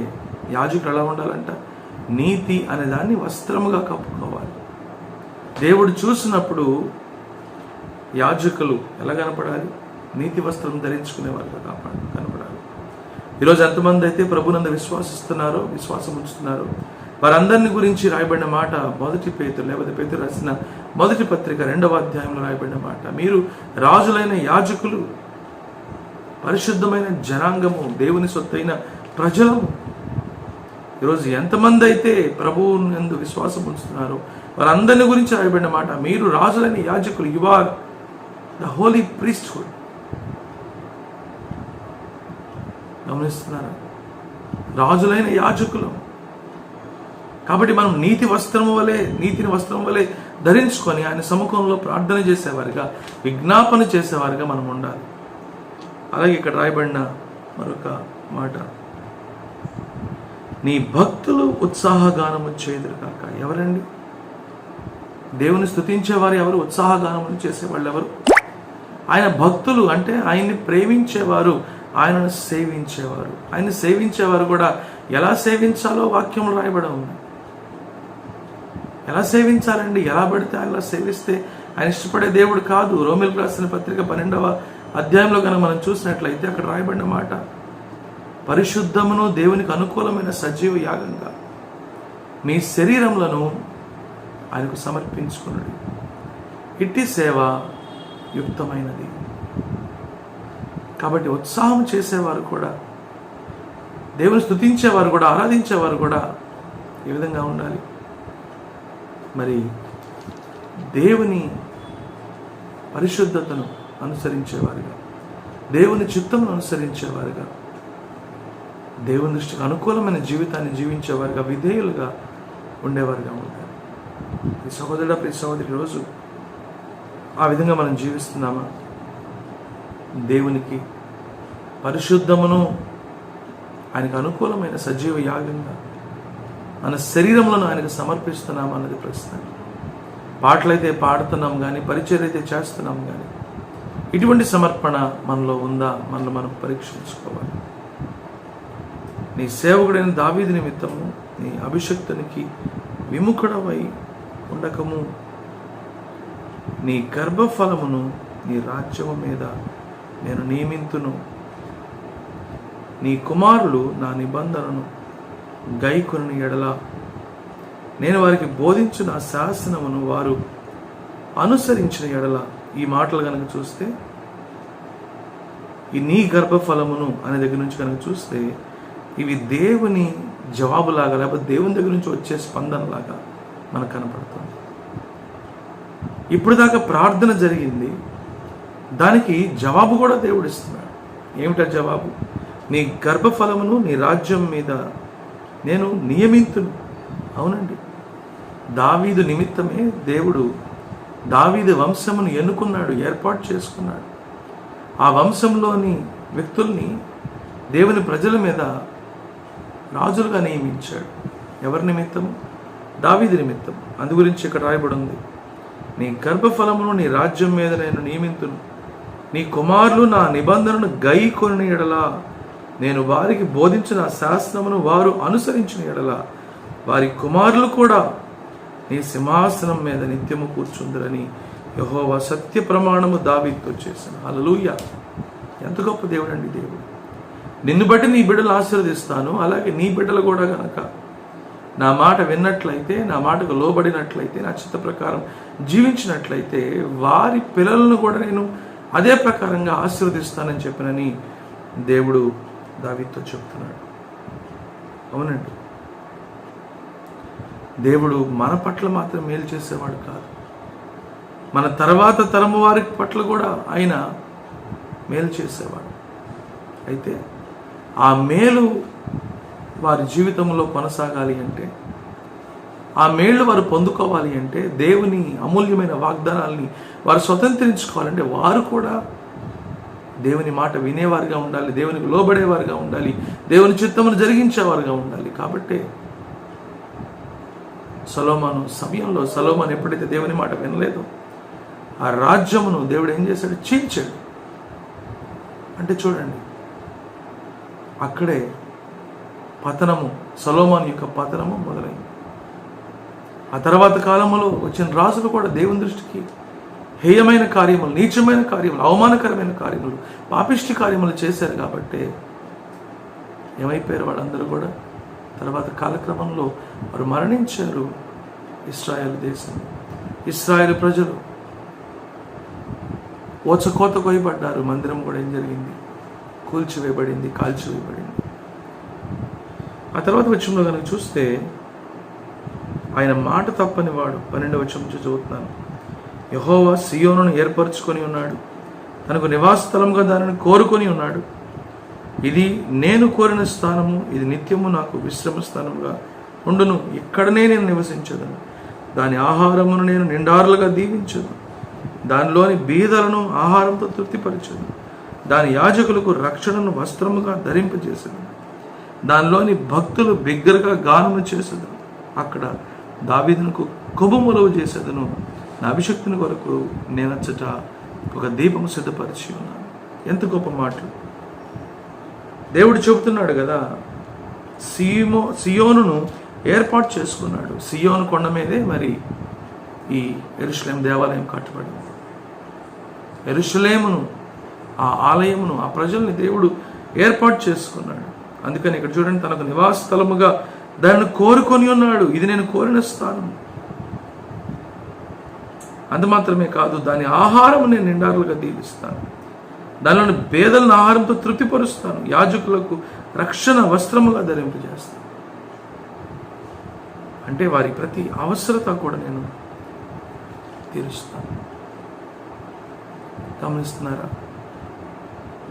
Speaker 1: యాజకుడు ఎలా ఉండాలంట? నీతి అనే దాన్ని వస్త్రముగా కప్పుకోవాలి. దేవుడు చూసినప్పుడు యాజకులు ఎలా కనపడాలి? నీతి వస్త్రం ధరించుకునేవారుగా కనపడాలి. ఈరోజు ఎంతమంది అయితే ప్రభునందు విశ్వాసం ఉంచుతున్నారో వారందరిని గురించి రాయబడిన మాట పేతురు రాసిన మొదటి పత్రిక 2వ అధ్యాయంలో రాయబడిన మాట, మీరు రాజులైన యాజకులు, పరిశుద్ధమైన జనాంగము, దేవుని సొత్తైన ప్రజలము. ఈరోజు ఎంతమంది అయితే ప్రభువు నందు విశ్వాసం ఉంచుతున్నారో వారందరిని గురించి రాయబడిన మాట, మీరు రాజులైన యాజకులు, you are the holy priesthood. గమనిస్తున్నారా? రాజులైన యాజకులం. కాబట్టి మనం నీతిని వస్త్రం వలె ధరించుకొని ఆయన సముఖంలో ప్రార్థన చేసేవారుగా, విజ్ఞాపన చేసేవారుగా మనం ఉండాలి. అలాగే ఇక్కడ రాయబడిన మరొక మాట, నీ భక్తులు ఉత్సాహగానము చేదురు కాక. ఎవరండి? దేవుని స్తుతించేవారు ఎవరు? ఉత్సాహగానము చేసేవాళ్ళు ఎవరు? ఆయన భక్తులు అంటే ఆయన్ని ప్రేమించేవారు, ఆయనను సేవించేవారు. ఆయన్ని సేవించేవారు కూడా ఎలా సేవించాలో వాక్యంలో రాయబడి ఉంది. ఎలా సేవించాలండి? ఎలా పడితే అలా సేవిస్తే ఆయన ఇష్టపడే దేవుడు కాదు. రోమీయులకు రాసిన పత్రిక 12వ అధ్యాయంలో కనుక మనం చూసినట్లయితే అక్కడ రాయబడిన మాట, పరిశుద్ధమును దేవునికి అనుకూలమైన సజీవ యాగంగా మీ శరీరములను ఆయనకు సమర్పించుకున్నది, ఇట్టి సేవ యుక్తమైనది. కాబట్టి ఉత్సాహం చేసేవారు కూడా, దేవుని స్తుతించేవారు కూడా, ఆరాధించేవారు కూడా ఏ విధంగా ఉండాలి? మరి దేవుని పరిశుద్ధతను అనుసరించేవారుగా, దేవుని చిత్తమును అనుసరించేవారుగా, దేవుని దృష్టికి అనుకూలమైన జీవితాన్ని జీవించేవారుగా, విధేయులుగా ఉండేవారుగా ఉంటారు. ఈ సహోదరి రోజు ఆ విధంగా మనం జీవిస్తున్నామా? దేవునికి పరిశుద్ధమును ఆయనకు అనుకూలమైన సజీవ యాగంగా మన శరీరములను ఆయనకు సమర్పిస్తున్నాం అన్నది ప్రశ్న. పాటలైతే పాడుతున్నాం కానీ, పరిచయం అయితే చేస్తున్నాం కానీ, ఇటువంటి సమర్పణ మనలో ఉందా? మనలో మనం పరీక్షించుకోవాలి. నీ సేవకుడైన దావీదు నిమిత్తము నీ అభిషక్తునికి విముఖుడవై ఉండకము, నీ గర్భఫలమును నీ రాజ్యము మీద నేను నియమింతును, నీ కుమారులు నా నిబంధనను గైకొనిన ఎడల నేను వారికి బోధించిన శాసనమును వారు అనుసరించిన ఎడల. ఈ మాటలు కనుక చూస్తే, ఈ నీ గర్భఫలమును అనే దగ్గర నుంచి కనుక చూస్తే, ఇవి దేవుని జవాబులాగా లేకపోతే దేవుని దగ్గర నుంచి వచ్చే స్పందనలాగా మనకు కనపడుతుంది. ఇప్పుడు దాకా ప్రార్థన జరిగింది, దానికి జవాబు కూడా దేవుడు ఇస్తున్నాడు. ఏమిటా జవాబు? నీ గర్భఫలమును నీ రాజ్యం మీద నేను నియమింతును. అవునండి, దావీదు నిమిత్తమే దేవుడు దావీదు వంశమును ఎన్నుకున్నాడు, ఏర్పాటు చేసుకున్నాడు. ఆ వంశంలోని వ్యక్తుల్ని దేవుని ప్రజల మీద రాజులుగా నియమించాడు. ఎవరి నిమిత్తము? దావీదు నిమిత్తం. అందు గురించి ఇక్కడ రాయబడి ఉంది, నీ గర్భఫలమును నీ రాజ్యం మీద నేను నియమింతును, నీ కుమారులు నా నిబంధనను గైకొనిన ఎడల నేను వారికి బోధించిన శాసనమును వారు అనుసరించిన ఎడల వారి కుమారులు కూడా నీ సింహాసనం మీద నిత్యము కూర్చుందరని యెహోవా సత్య ప్రమాణము దావీదుతో చేసిన. హల్లెలూయా! ఎంత గొప్ప దేవుడు అండి దేవుడు. నిన్ను బట్టి నీ బిడ్డలు ఆశీర్వదిస్తాను. అలాగే నీ బిడ్డలు కూడా గనక నా మాట విన్నట్లయితే, నా మాటకు లోబడినట్లయితే, నా చిత్త ప్రకారం జీవించినట్లయితే వారి పిల్లలను కూడా నేను అదే ప్రకారంగా ఆశీర్వదిస్తానని చెప్పినని దేవుడు దావీదుతో చెప్తున్నాడు. అవునండి, దేవుడు మన పట్ల మాత్రం మేలు చేసేవాడు కాదు, మన తర్వాత తరము వారి పట్ల కూడా ఆయన మేలు చేసేవాడు. అయితే ఆ మేలు వారి జీవితంలో కొనసాగాలి అంటే, ఆ మేళ్లు వారు పొందుకోవాలి అంటే, దేవుని అమూల్యమైన వాగ్దానాల్ని వారు స్వతంత్రించుకోవాలంటే వారు కూడా దేవుని మాట వినేవారుగా ఉండాలి, దేవునికి లోబడేవారుగా ఉండాలి, దేవుని చిత్తమును జరిగించేవారుగా ఉండాలి. కాబట్టి సొలొమోను సమయంలో సొలొమోను ఎప్పుడైతే దేవుని మాట వినలేదో ఆ రాజ్యమును దేవుడు ఏం చేశాడు? చీల్చాడు. అంటే చూడండి, అక్కడే పతనము, సొలొమోను యొక్క పతనము మొదలైంది. ఆ తర్వాత కాలంలో వచ్చిన రాజులు కూడా దేవుని దృష్టికి హేయమైన కార్యములు, నీచమైన కార్యములు, అవమానకరమైన కార్యములు, పాపిష్టి కార్యములు చేశారు. కాబట్టి ఏమైపోయారు వాళ్ళందరూ కూడా? తర్వాత కాలక్రమంలో వారు మరణించారు. ఇశ్రాయేలు దేశం, ఇశ్రాయేలు ప్రజలు ఓచకోత కొయ్యబడ్డారు. మందిరం కూడా ఏం జరిగింది? కూల్చివేయబడింది, కాల్చివేయబడింది. ఆ తర్వాత వచనంలో కనుక చూస్తే, ఆయన మాట తప్పని వాడు, 12వ వచనం నుంచి చదువుతున్నాను. యెహోవా సియోనును ఏర్పరచుకొని ఉన్నాడు, తనకు నివాస స్థలంగా దానిని కోరుకొని ఉన్నాడు. ఇది నేను కోరిన స్థానము, ఇది నిత్యము నాకు విశ్రమ స్థానముగా ఉండును. ఇక్కడనే నేను నివసించదను. దాని ఆహారమును నేను నిండారులుగా దీవించదు. దానిలోని బీదలను ఆహారంతో తృప్తిపరచదు. దాని యాజకులకు రక్షణను వస్త్రముగా ధరింపజేసదు. దానిలోని భక్తులు బిగ్గరగా గానము చేసదు. అక్కడ దావీదునకు కొబుమొలవు చేసేదను. నా అభిషక్తుని కొరకు నేనచ్చట ఒక దీపము సిద్ధపరిచి ఉన్నాను. ఎంత గొప్ప మాటలు దేవుడు చెబుతున్నాడు కదా. సియోనును ఏర్పాటు చేసుకున్నాడు. సియోను కొండ మీదే మరి ఈ యెరూషలేము దేవాలయం కట్టబడింది. యెరూషలేమును, ఆ ఆలయమును, ఆ ప్రజల్ని దేవుడు ఏర్పాటు చేసుకున్నాడు. అందుకని ఇక్కడ చూడండి, తనకు నివాస స్థలముగా దాన్ని కోరుకొని ఉన్నాడు. ఇది నేను కోరిన స్థానం. అంత మాత్రమే కాదు, దాని ఆహారం నేను నిండారులుగా దీవిస్తాను. దానిలోని పేదలను ఆహారంతో తృప్తిపరుస్తాను. యాజకులకు రక్షణ వస్త్రముగా ధరింపజేస్తాను. అంటే వారి ప్రతి అవసరత కూడా నేను తీరుస్తాను. గమనిస్తున్నారా?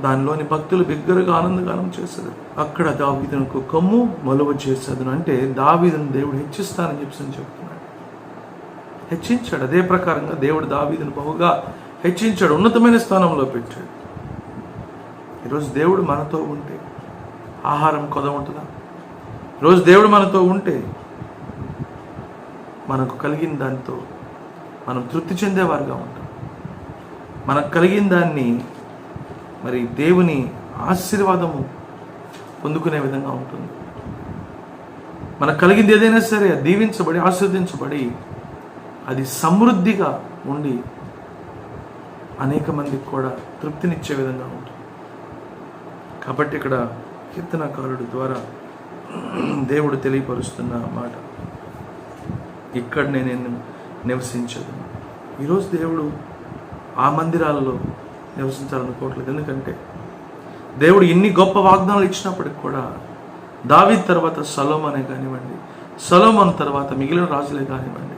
Speaker 1: దానిలోని భక్తులు బిగ్గరగా ఆనందగానం చేశారు. అక్కడ దావీదునకు కొమ్ము మొలవ చేసేదను. అంటే దావీదును దేవుడు హెచ్చిస్తానని చెప్తున్నాడు. హెచ్చించాడు. అదే ప్రకారంగా దేవుడు దావీదును బహుగా హెచ్చించాడు, ఉన్నతమైన స్థానంలో పెట్టాడు. ఈరోజు దేవుడు మనతో ఉంటే ఆహారం కొద ఉంటుందా? ఈరోజు దేవుడు మనతో ఉంటే మనకు కలిగిన దాంతో మనం తృప్తి చెందేవారుగా ఉంటాం. మనకు కలిగిన దాన్ని మరి దేవుని ఆశీర్వాదము పొందుకునే విధంగా ఉంటుంది. మనకు కలిగింది ఏదైనా సరే దీవించబడి, ఆశీర్వదించబడి, అది సమృద్ధిగా ఉండి అనేక మందికి కూడా తృప్తినిచ్చే విధంగా ఉంటుంది. కాబట్టి ఇక్కడ కీర్తనకారుడు ద్వారా దేవుడు తెలియపరుస్తున్న మాట, ఇక్కడనే నేను నివసించదు. ఈరోజు దేవుడు ఆ మందిరాలలో నివసించాలనుకోవట్లేదు. ఎందుకంటే దేవుడు ఇన్ని గొప్ప వాగ్దానాలు ఇచ్చినప్పటికి కూడా దావీదు తర్వాత సొలొమోనే కానివ్వండి, సొలొమోను తర్వాత మిగిలిన రాజులే కానివ్వండి,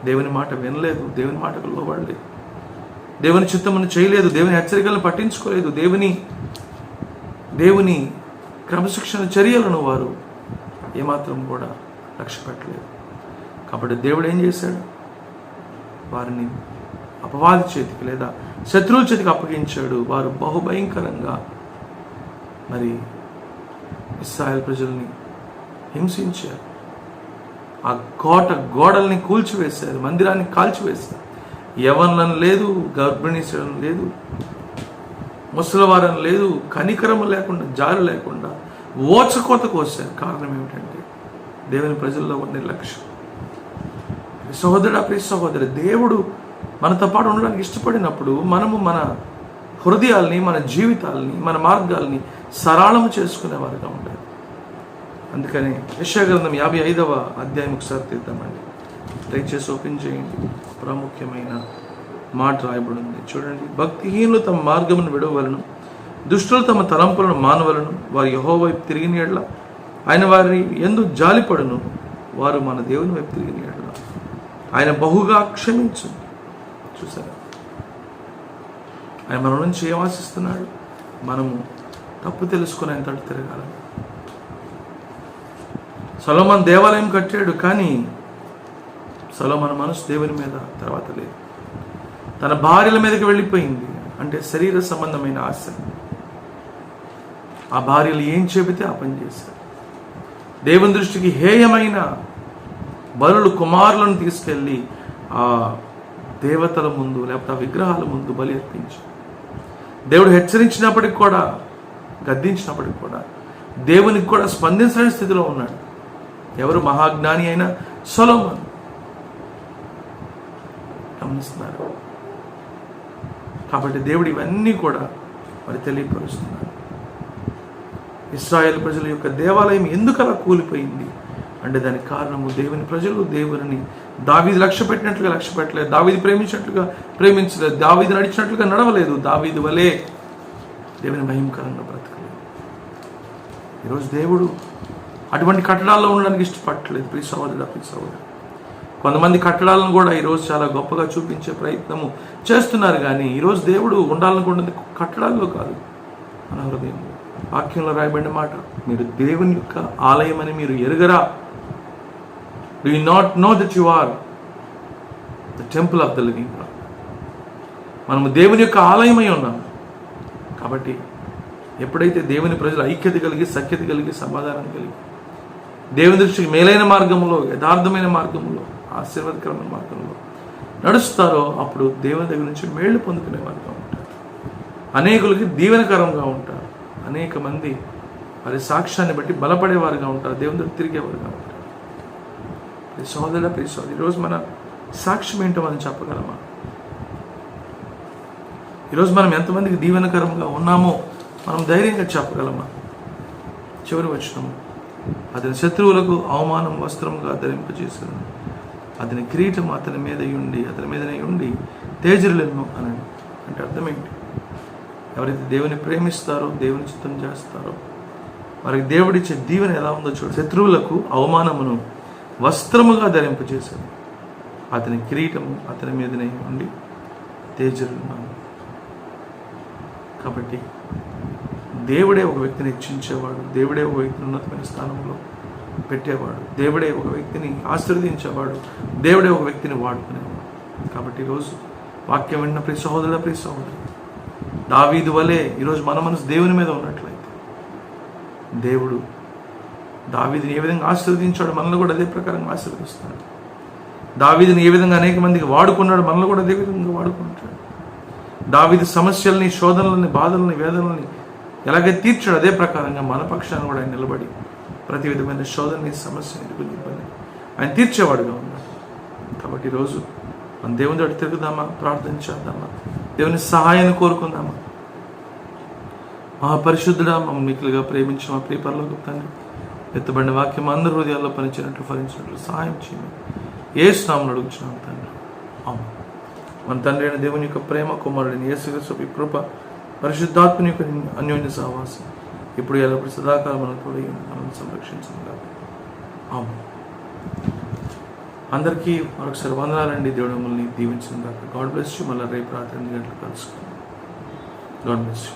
Speaker 1: దేవుని మాట వినలేదు, దేవుని మాటకు లోబడలేదు, దేవుని చిత్తమును చేయలేదు, దేవుని హెచ్చరికలను పట్టించుకోలేదు, దేవుని క్రమశిక్షణ చర్యలను వారు ఏమాత్రం కూడా లక్ష్య పెట్టలేదు. కాబట్టి దేవుడు ఏం చేశాడు? వారిని అపవాది చేతికి లేదా శత్రువుల చేతికి అప్పగించాడు. వారు బహుభయంకరంగా మరి ఇశ్రాయేలు ప్రజల్ని హింసించారు. ఆ గోడల్ని కూల్చివేశారు, మందిరాన్ని కాల్చివేశారు. యవనులను లేదు, గర్భిణీలను లేదు, ముసలివారని లేదు, కనికరము లేకుండా, జాలి లేకుండా ఓచకోత కోసారు. కారణం ఏమిటంటే దేవుని ప్రజల్లో ఉన్న నిర్లక్ష్యం. సహోదరుడు, ప్రియ సహోదరి, దేవుడు మనతో పాటు ఉండడానికి ఇష్టపడినప్పుడు మనము మన హృదయాల్ని, మన జీవితాలని, మన మార్గాల్ని సరళము చేసుకునేవారుగా ఉండాలి. అందుకని యెషయా గ్రంథం 55వ అధ్యాయం ఒకసారి తీద్దామండి. దయచేసి ఓపెన్ చేయండి. ప్రాముఖ్యమైన మాట రాయబడింది చూడండి. భక్తిహీనులు తమ మార్గమును విడవలను, దుష్టులు తమ తలంపులను మానవలను. వారు యెహోవా వైపు తిరిగిన యెడల ఆయన వారి యందు జాలిపడును. వారు మన దేవుని వైపు తిరిగిన యెడల ఆయన బహుగా క్షమించు. చూసారా, ఆయన మన నుంచి ఏం ఆశిస్తున్నాడు? మనము తప్పు తెలుసుకునేంత తిరగాలని. సొలొమోను దేవాలయం కట్టాడు, కానీ సొలొమోను మనసు దేవుని మీద తర్వాత లేదు. తన భార్యల మీదకి వెళ్ళిపోయింది. అంటే శరీర సంబంధమైన ఆశ. ఆ భార్యలు ఏం చెబితే ఆ పని చేశారు. దేవుని దృష్టికి హేయమైన బలులు కుమారులను తీసుకెళ్ళి ఆ దేవతల ముందు లేకపోతే ఆ విగ్రహాల ముందు బలి అర్పించారు. దేవుడు హెచ్చరించినప్పటికి కూడా, గద్దించినప్పటికి కూడా దేవునికి కూడా స్పందించలేని స్థితిలో ఉన్నాడు. ఎవరు? మహాజ్ఞాని అయిన సొలొమోను. గమనిస్తున్నారు. కాబట్టి దేవుడు ఇవన్నీ కూడా మరి తెలియపరుస్తున్నాడు. ఇశ్రాయేలు ప్రజల యొక్క దేవాలయం ఎందుకు అలా కూలిపోయింది అంటే దానికి కారణము దేవుని ప్రజలు దేవుని దావీదు లక్ష్య పెట్టలేదు. దావీదు ప్రేమించినట్లుగా ప్రేమించలేదు. దావీదు నడిచినట్లుగా నడవలేదు. దావీదు వలె దేవుని భయంకరంగా బ్రతకలేదు. ఈరోజు దేవుడు అటువంటి కట్టడాల్లో ఉండడానికి ఇష్టపడట్లేదు. ప్రియ సహోదరుడు. కొంతమంది కట్టడాలను కూడా ఈరోజు చాలా గొప్పగా చూపించే ప్రయత్నము చేస్తున్నారు, కానీ ఈరోజు దేవుడు ఉండాలనుకుంటుంది కట్టడాల్లో కాదు, మన హృదయంలో. వాక్యంలో రాయబడిన మాట, మీరు దేవుని యొక్క ఆలయం అని మీరు ఎరుగరా? Do you not know that you are the temple of the living God? మనము దేవుని యొక్క ఆలయమై ఉన్నాము. కాబట్టి ఎప్పుడైతే దేవుని ప్రజలు ఐక్యత కలిగి, సఖ్యత కలిగి, సమాధానం కలిగి, దేవుని దృష్టికి మేలైన మార్గంలో, యథార్థమైన మార్గంలో, ఆశీర్వాదకరమైన మార్గంలో నడుస్తారో అప్పుడు దేవుని దగ్గర నుంచి మేళ్లు పొందుకునే వారుగా ఉంటారు. అనేకులకి దీవెనకరంగా ఉంటారు. అనేక మంది వారి సాక్ష్యాన్ని బట్టి బలపడేవారుగా ఉంటారు. దేవుని దగ్గర తిరిగేవారుగా ఉంటారు. సహోదరుల ఈరోజు మన సాక్ష్యం ఏంటో మనం చెప్పగలమా? ఈరోజు మనం ఎంతమందికి దీవెనకరంగా ఉన్నామో మనం ధైర్యంగా చెప్పగలమా? చివరి వచనము, అతని శత్రువులకు అవమానం వస్త్రముగా ధరింపజేశాను, అతని కిరీటం అతని మీదనే ఉండి తేజరులను అనండి. అంటే అర్థం ఏంటి? ఎవరైతే దేవుని ప్రేమిస్తారో, దేవుని చిత్తం చేస్తారో వారికి దేవుడిచ్చే దీవెన ఎలా ఉందో చూడు. శత్రువులకు అవమానమును వస్త్రముగా ధరింపజేశాడు, అతని కిరీటము అతని మీదనే ఉండి తేజరులను. కాబట్టి దేవుడే ఒక వ్యక్తిని హెచ్చించేవాడు, దేవుడే ఒక వ్యక్తిని ఉన్నతమైన స్థానంలో పెట్టేవాడు, దేవుడే ఒక వ్యక్తిని ఆశీర్వదించేవాడు, దేవుడే ఒక వ్యక్తిని వాడుకునేవాడు. కాబట్టి ఈరోజు వాక్యం విన్న ప్రియ సహోదరుడు, దావీదు వలె ఈరోజు మన మనసు దేవుని మీద ఉన్నట్లయితే దేవుడు దావీదుని ఏ విధంగా ఆశీర్వదించాడు మనల్ని కూడా అదే ప్రకారంగా ఆశీర్వదిస్తాడు. దావీదుని ఏ విధంగా అనేక మందికి వాడుకున్నాడు మనల్ని కూడా అదే విధంగా వాడుకుంటాడు. దావీదు సమస్యల్ని, శోధనలని, బాధలని, వేదనల్ని ఎలాగైతే తీర్చాడు అదే ప్రకారంగా మన పక్షాన్ని కూడా ఆయన నిలబడి ప్రతి విధమైన శోధనని, సమస్యని, ఇబ్బంది ఆయన తీర్చేవాడుగా ఉన్నాడు. కాబట్టి ఈరోజు మన దేవుని దగ్గర తిరుగుదామా, ప్రార్థన చేద్దామా, దేవుని సహాయాన్ని కోరుకుందామా? మహాపరిశుద్ధుడా, మమ్మల్ని మిక్కులుగా ప్రేమించిన మా ప్రియ పరలోకపు తండ్రి, ఎత్తబడిన వాక్యం అందరి హృదయాల్లో ఫలించినట్లు సహాయం చేయమని యేసు నామమున అడుగుచున్నాము తండ్రి. ఆమేన్. మన తండ్రి అయిన దేవుని యొక్క ప్రేమ, కుమారుడైన యేసుక్రీస్తు యొక్క కృప, పరిశుద్ధాత్మని యొక్క అన్యోన్య సహవాసం ఇప్పుడు ఎల్లప్పుడూ సదాకాలం మనల్ని సంరక్షించగా. ఆమేన్. అందరికీ మరొకసారి వందనాలండి. దేవుడు మిమ్మల్ని దీవించిన దాకా. God bless you. మళ్ళీ రేపు రాత్రి 8 గంటలకు కలుసుకుందాం. God bless you.